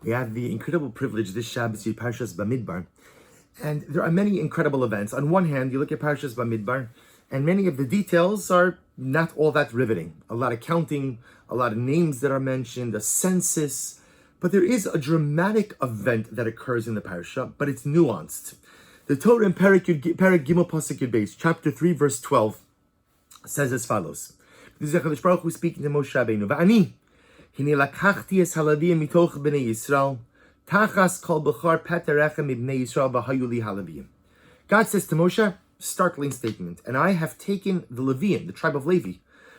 We have the incredible privilege this Shabbos to read Parshas Bamidbar. And there are many incredible events. On one hand, you look at Parshas Bamidbar, and many of the details are not all that riveting. A lot of counting, a lot of names that are mentioned, a census. But there is a dramatic event that occurs in the Parsha, but it's nuanced. The Torah in Perek Gimel Pasuk Yud Beis, chapter 3, verse 12, says as follows. This is HaKadosh Baruch Hu speaking to Moshe Rabbeinu. V'ani, hine lakachti es halaviyim mitoch b'nei Yisrael, tachas kol b'char peterechem ibnei Yisrael v'hayu li halaviyim. God says to Moshe, startling statement, and I have taken the Leviim, the tribe of Levi,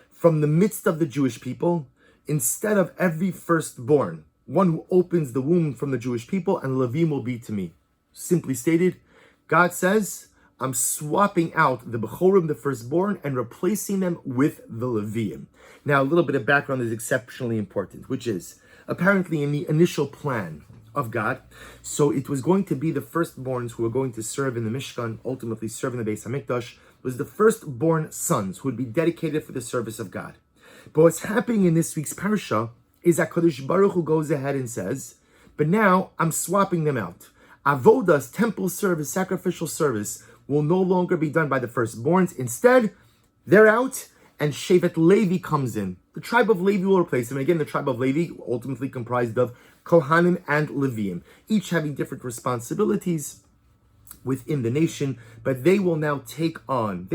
from the midst of the Jewish people, instead of every firstborn, one who opens the womb from the Jewish people, and Leviim will be to me. Simply stated, God says, I'm swapping out the Bechorim, the firstborn, and replacing them with the Leviim. Now, a little bit of background is exceptionally important, which is, apparently in the initial plan of God, so it was going to be the firstborns who were going to serve in the Mishkan, ultimately serve in the Beis HaMikdash, was the firstborn sons who would be dedicated for the service of God. But what's happening in this week's Parsha is that Kadosh Baruch Hu goes ahead and says, but now I'm swapping them out. Avodas, temple service, sacrificial service, will no longer be done by the firstborns. Instead, they're out, and Shevet Levi comes in. The tribe of Levi will replace them. And again, the tribe of Levi, ultimately comprised of Kohanim and Leviim, each having different responsibilities within the nation, but they will now take on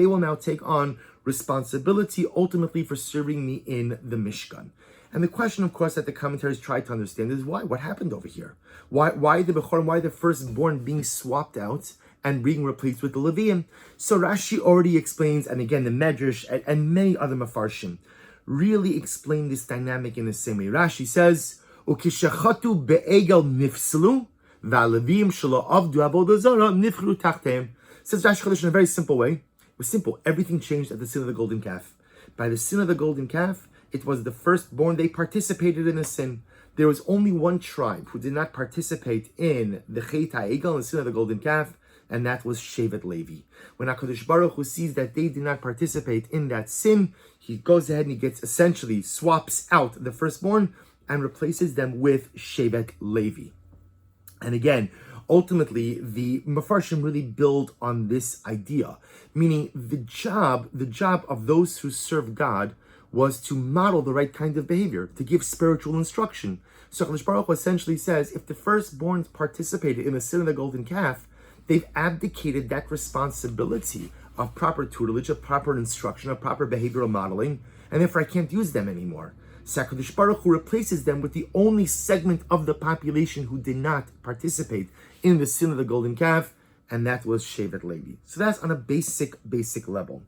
responsibility ultimately for serving me in the Mishkan. And the question, of course, that the commentaries try to understand is why? What happened over here? Why the Bechorim, why the firstborn being swapped out and being replaced with the Leviim? So Rashi already explains, and again, the Medrash and many other Mefarshim really explain this dynamic in the same way. Rashi says, "Ukishachatu be'egel nifslu, va'aleviim shelo avdu avodah zara nifchru tachteim." Says Rashi Chodesh in a very simple way. It was simple. Everything changed at the sin of the golden calf. By the sin of the golden calf, it was the firstborn. They participated in a sin. There was only one tribe who did not participate in the Chet HaEgel, the sin of the golden calf, and that was Shevet Levi. When HaKadosh Baruch Hu sees that they did not participate in that sin, he goes ahead and he essentially swaps out the firstborn and replaces them with Shevet Levi. And again, ultimately, the Mefarshim really build on this idea, meaning the job of those who serve God was to model the right kind of behavior, to give spiritual instruction. So HaKadosh Baruch Hu essentially says, if the firstborns participated in the sin of the golden calf, they've abdicated that responsibility of proper tutelage, of proper instruction, of proper behavioral modeling, and therefore I can't use them anymore. So HaKadosh Baruch Hu replaces them with the only segment of the population who did not participate in the sin of the golden calf, and that was Shevet Levi. So that's on a basic level.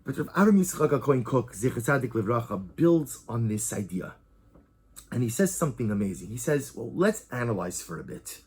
But Rav Aram Yitzchak HaKohen Kook, Zecher Tzadik Livracha, builds on this idea. And he says something amazing. He says, well, let's analyze for a bit.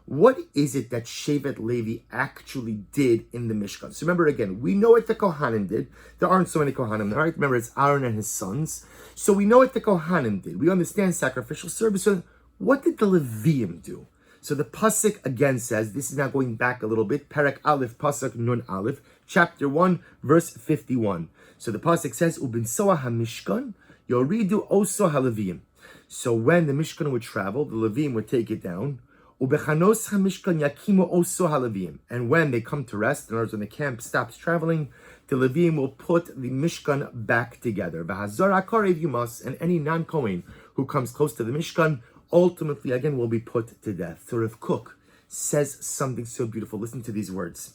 What is it that Shevet Levi actually did in the Mishkan? So remember again, we know what the Kohanim did. There aren't so many Kohanim, right? Remember, it's Aaron and his sons. So we know what the Kohanim did. We understand sacrificial service. So what did the Leviim do? So the Pasuk again says, this is now going back a little bit, Perek Aleph, Pasuk Nun Aleph, chapter 1, verse 51. So the Pasuk says, Ubinsoa HaMishkan, Yoridu Oso HaLeviim. So when the Mishkan would travel, the Leviim would take it down, Ubechanos HaMishkan Yakimu Oso HaLeviim. And when they come to rest, in other words, when the camp stops traveling, the Leviim will put the Mishkan back together. V'hazar HaKarev Yumas, and any non-Kohen who comes close to the Mishkan, ultimately, again, will be put to death. So Rav Kook says something so beautiful. Listen to these words.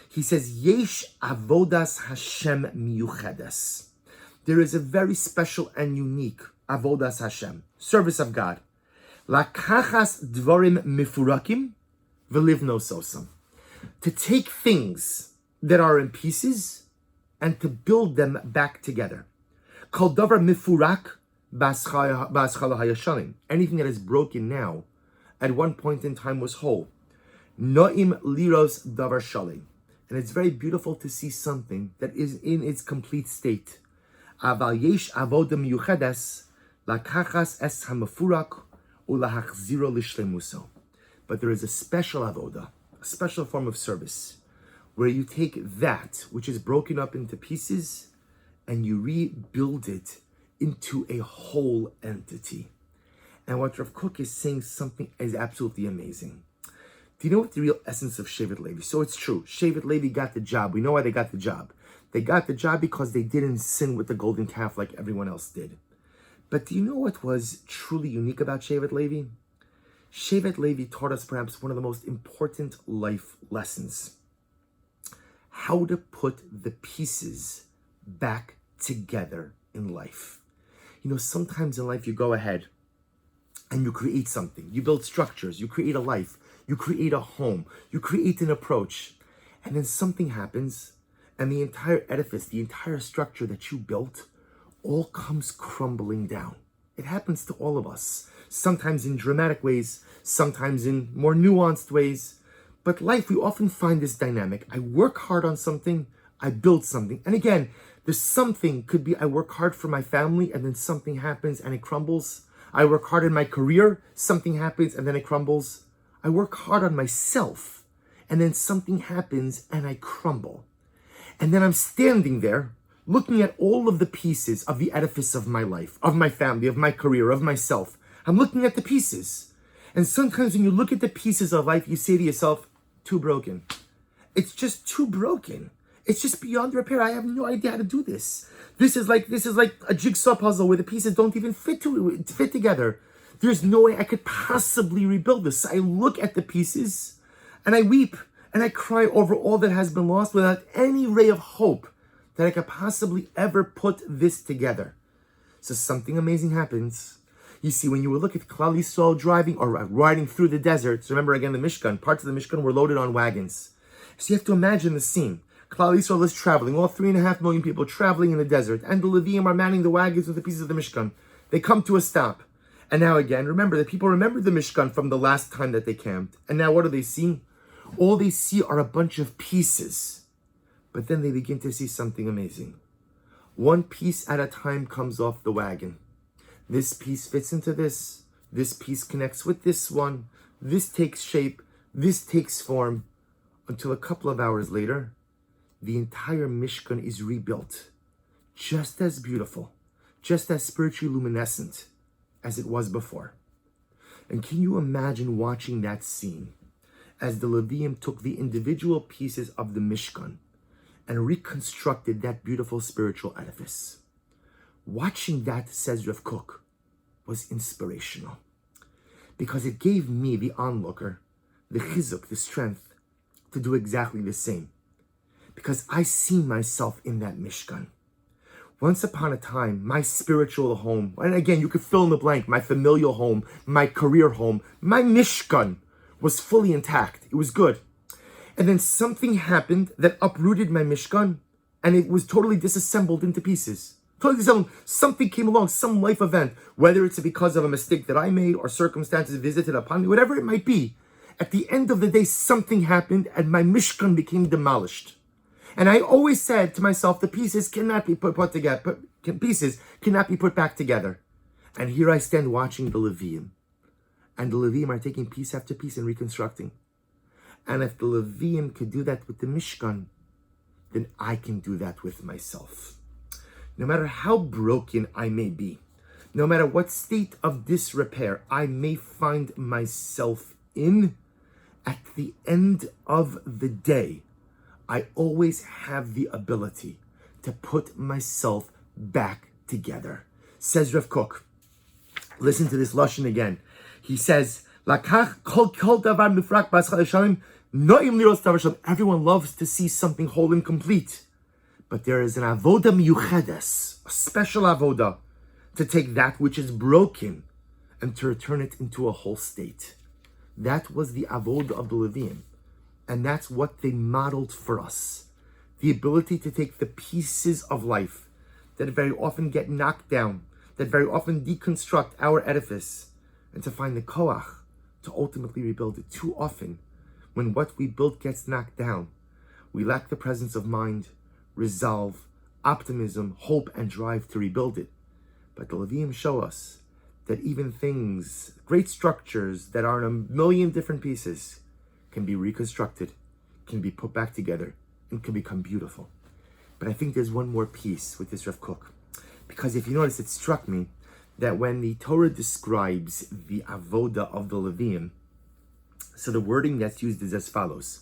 He says, Yesh avodas Hashem miyuchedes. There is a very special and unique avodas Hashem, service of God. Lakachas dvarim mifurakim v'livno sosam. To take things that are in pieces and to build them back together. Kol davar mifurak, anything that is broken now, at one point in time was whole. Noim liros davar shalim. And it's very beautiful to see something that is in its complete state. Aval yesh avoda miyuchedes lakachas es hamafurak ulahachziro lishlemuso. But there is a special avoda, a special form of service, where you take that which is broken up into pieces and you rebuild it into a whole entity. And what Rav Kook is saying something is absolutely amazing. Do you know what the real essence of Shevet Levi? So it's true. Shevet Levi got the job. We know why they got the job. They got the job because they didn't sin with the golden calf like everyone else did. But do you know what was truly unique about Shevet Levi? Shevet Levi taught us perhaps one of the most important life lessons. How to put the pieces back together in life. You know, sometimes in life you go ahead and you create something. You build structures. You create a life. You create a home. You create an approach. And then something happens and the entire edifice, the entire structure that you built, all comes crumbling down. It happens to all of us. Sometimes in dramatic ways, sometimes in more nuanced ways. But life, we often find this dynamic. I work hard on something, I build something. And again, the something could be I work hard for my family and then something happens and it crumbles. I work hard in my career, something happens and then it crumbles. I work hard on myself and then something happens and I crumble. And then I'm standing there looking at all of the pieces of the edifice of my life, of my family, of my career, of myself. I'm looking at the pieces. And sometimes when you look at the pieces of life, you say to yourself, too broken. It's just too broken. It's just beyond repair. I have no idea how to do this. This is like a jigsaw puzzle where the pieces don't even fit together. There's no way I could possibly rebuild this. I look at the pieces and I weep and I cry over all that has been lost without any ray of hope that I could possibly ever put this together. So something amazing happens. You see, when you would look at Klal Yisrael driving or riding through the desert, so remember again the Mishkan, parts of the Mishkan were loaded on wagons. So you have to imagine the scene. Klal Yisrael is traveling, all 3.5 million people traveling in the desert, and the Leviim are manning the wagons with the pieces of the Mishkan. They come to a stop. And now again, remember, the people remember the Mishkan from the last time that they camped. And now what do they see? All they see are a bunch of pieces. But then they begin to see something amazing. One piece at a time comes off the wagon. This piece fits into this. This piece connects with this one. This takes shape. This takes form. Until a couple of hours later, the entire Mishkan is rebuilt. Just as beautiful, just as spiritually luminescent as it was before. And can you imagine watching that scene as the Leviim took the individual pieces of the Mishkan and reconstructed that beautiful spiritual edifice? Watching that, says Rav Kook, was inspirational because it gave me, the onlooker, the chizuk, the strength to do exactly the same. Because I see myself in that Mishkan. Once upon a time, my spiritual home, and again, you could fill in the blank, my familial home, my career home, my Mishkan was fully intact. It was good. And then something happened that uprooted my Mishkan and it was totally disassembled into pieces. Totally disassembled. Something came along, some life event, whether it's because of a mistake that I made or circumstances visited upon me, whatever it might be. At the end of the day, something happened and my Mishkan became demolished. And I always said to myself, the pieces cannot be put together. Pieces cannot be put back together. And here I stand watching the Leviim. And the Leviim are taking piece after piece and reconstructing. And if the Leviim could do that with the Mishkan, then I can do that with myself. No matter how broken I may be, no matter what state of disrepair I may find myself in, at the end of the day, I always have the ability to put myself back together. Says Rav Kook. Listen to this lashon again. He says, everyone loves to see something whole and complete. But there is an avoda miyuchedes, a special avoda, to take that which is broken and to return it into a whole state. That was the avoda of the Leviim. And that's what they modeled for us. The ability to take the pieces of life that very often get knocked down, that very often deconstruct our edifice, and to find the koach to ultimately rebuild it. Too often, when what we built gets knocked down, we lack the presence of mind, resolve, optimism, hope, and drive to rebuild it. But the Leviim show us that even things, great structures that are in a million different pieces, can be reconstructed, can be put back together, and can become beautiful. But I think there's one more piece with this Rav Kook. Because if you notice, it struck me that when the Torah describes the avoda of the Leviim, so the wording that's used is as follows: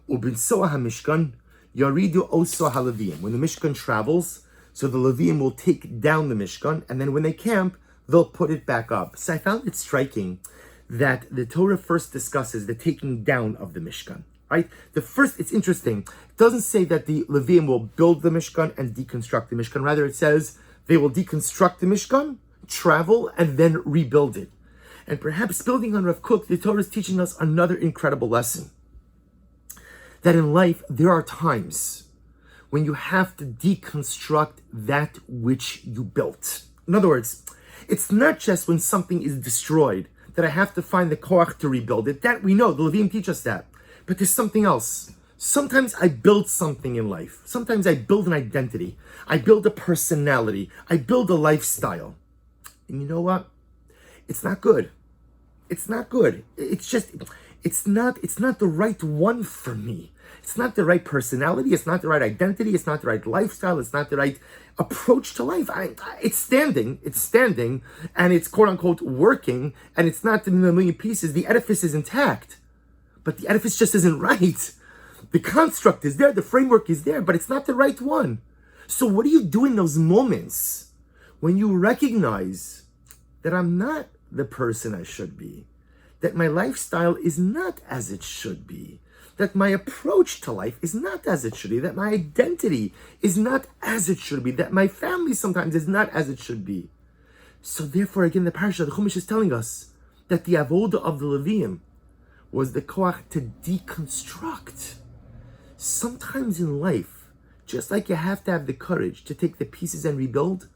Ubinsoa hamishkan yaridu oso haleviim. When the Mishkan travels, so the Leviim will take down the Mishkan, and then when they camp, they'll put it back up. So I found it striking that the Torah first discusses the taking down of the Mishkan. Right? It's interesting. It doesn't say that the Leviim will build the Mishkan and deconstruct the Mishkan. Rather, it says they will deconstruct the Mishkan, travel, and then rebuild it. And perhaps building on Rav Kook, the Torah is teaching us another incredible lesson. That in life, there are times when you have to deconstruct that which you built. In other words, it's not just when something is destroyed that I have to find the koach to rebuild it. That we know, the Leviim teach us that. But there's something else. Sometimes I build something in life. Sometimes I build an identity. I build a personality. I build a lifestyle. And you know what? It's not good. It's not good. It's not the right one for me. It's not the right personality. It's not the right identity. It's not the right lifestyle. It's not the right approach to life. It's standing, and it's quote unquote working, and it's not in a million pieces. The edifice is intact, but the edifice just isn't right. The construct is there, the framework is there, but it's not the right one. So what do you do in those moments when you recognize that I'm not the person I should be, that my lifestyle is not as it should be, that my approach to life is not as it should be, that my identity is not as it should be, that my family sometimes is not as it should be? So therefore, again, the parasha, the Chumash is telling us that the avoda of the Leviim was the koach to deconstruct. Sometimes in life, just like you have to have the courage to take the pieces and rebuild,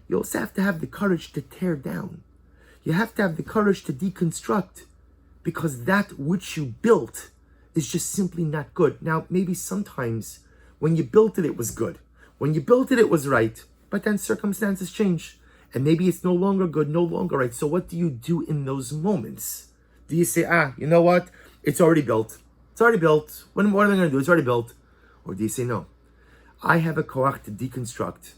you also have to have the courage to tear down. You have to have the courage to deconstruct, because that which you built is just simply not good. Now, maybe sometimes when you built it, it was good. When you built it, it was right. But then circumstances change. And maybe it's no longer good, no longer right. So what do you do in those moments? Do you say, you know what? It's already built. It's already built. What am I going to do? It's already built. Or do you say, no, I have a koach to deconstruct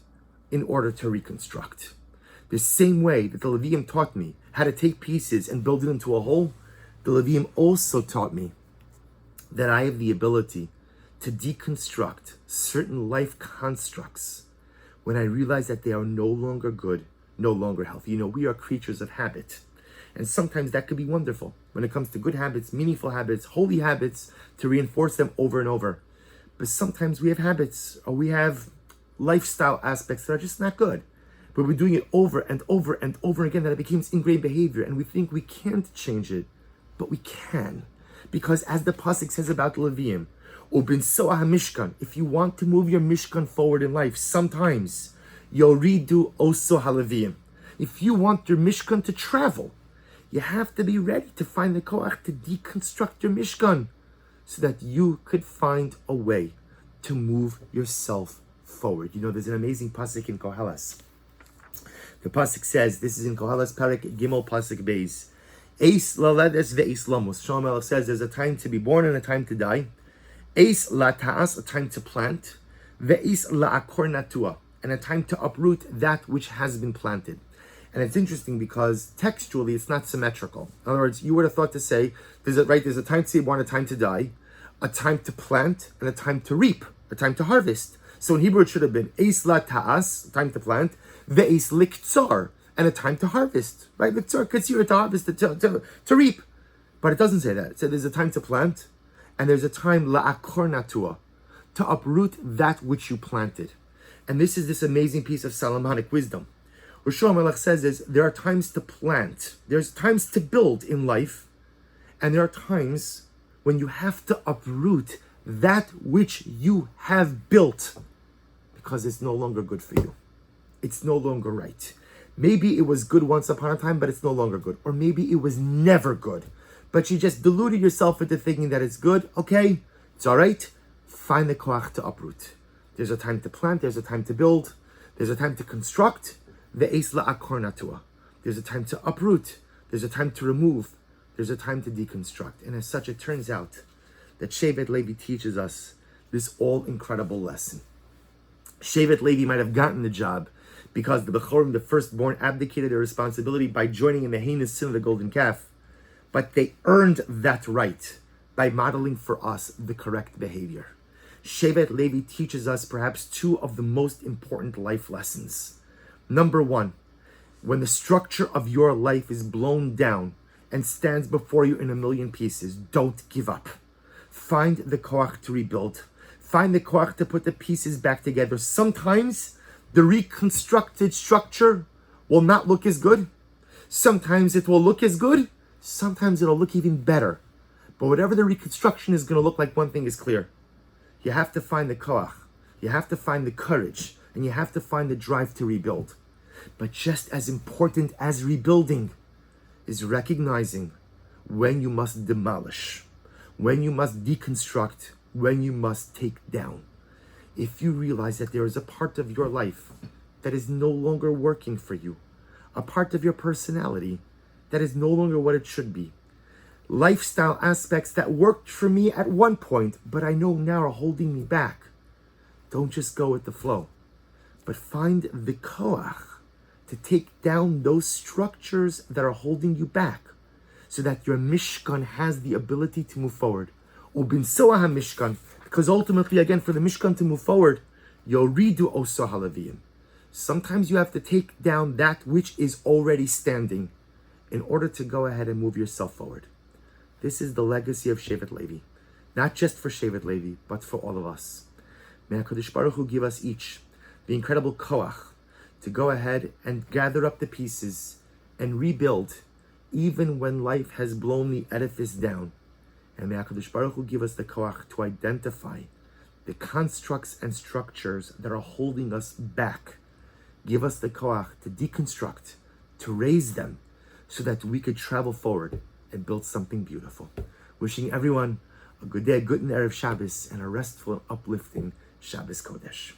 in order to reconstruct. The same way that the Leviim taught me how to take pieces and build it into a whole, the Leviim also taught me that I have the ability to deconstruct certain life constructs when I realize that they are no longer good, no longer healthy. You know, we are creatures of habit. And sometimes that could be wonderful when it comes to good habits, meaningful habits, holy habits, to reinforce them over and over. But sometimes we have habits, or we have lifestyle aspects that are just not good. But we're doing it over and over and over again, that it becomes ingrained behavior, and we think we can't change it. But we can. Because as the pasuk says about Leviim, Ubinsoa hamishkan, if you want to move your Mishkan forward in life, sometimes yoridu oso haleviim. If you want your Mishkan to travel, you have to be ready to find the koach to deconstruct your Mishkan, so that you could find a way to move yourself forward. You know, there's an amazing pasuk in Koheles. The pasuk says, this is in Koheles Perek Gimel pasuk Beis, Eis laledes ve'eis lamos. Shalom Melech says there's a time to be born and a time to die. Eis lata'as, a time to plant. Ve'eis la'akor natua, and a time to uproot that which has been planted. And it's interesting because textually it's not symmetrical. In other words, you would have thought to say, there's a time to be born, a time to die, a time to plant, and a time to reap, a time to harvest. So in Hebrew it should have been Eis lata'as, a time to plant, ve'eis liktzar, and a time to harvest, right? Liktzar, katsir, to harvest, to reap. But it doesn't say that. It says there's a time to plant, and there's a time la'akor natua, to uproot that which you planted. And this is this amazing piece of Solomonic wisdom. What Shlomo Melech says is, there are times to plant, there's times to build in life, and there are times when you have to uproot that which you have built, because it's no longer good for you. It's no longer right. Maybe it was good once upon a time, but it's no longer good. Or maybe it was never good, but you just deluded yourself into thinking that it's good. Okay, it's all right. Find the koach to uproot. There's a time to plant, there's a time to build, there's a time to construct. Ve'eis la'akor natua. There's a time to uproot, there's a time to remove, there's a time to deconstruct. And as such, it turns out that Shevet Levi teaches us this all incredible lesson. Shevet Levi might have gotten the job because the Bechorim, the firstborn, abdicated their responsibility by joining in the heinous sin of the golden calf. But they earned that right by modeling for us the correct behavior. Shevet Levi teaches us perhaps two of the most important life lessons. Number one, when the structure of your life is blown down and stands before you in a million pieces, don't give up. Find the koach to rebuild. Find the koach to put the pieces back together. Sometimes the reconstructed structure will not look as good. Sometimes it will look as good. Sometimes it'll look even better. But whatever the reconstruction is going to look like, one thing is clear. You have to find the koach. You have to find the courage. And you have to find the drive to rebuild. But just as important as rebuilding is recognizing when you must demolish, when you must deconstruct, when you must take down. If you realize that there is a part of your life that is no longer working for you, a part of your personality that is no longer what it should be, lifestyle aspects that worked for me at one point, but I know now are holding me back, don't just go with the flow, but find the koach to take down those structures that are holding you back so that your Mishkan has the ability to move forward. Ubinsoah HaMishkan, because ultimately, again, for the Mishkan to move forward, Yoridu Oso HaLeviyim. Sometimes you have to take down that which is already standing in order to go ahead and move yourself forward. This is the legacy of Shevet Levi. Not just for Shevet Levi, but for all of us. May HaKadosh Baruch Hu give us each the incredible koach to go ahead and gather up the pieces and rebuild even when life has blown the edifice down. And may HaKadosh Baruch Hu give us the koach to identify the constructs and structures that are holding us back. Give us the koach to deconstruct, to raise them, so that we could travel forward and build something beautiful. Wishing everyone a good day, a good Erev Shabbos, and a restful, uplifting Shabbos Kodesh.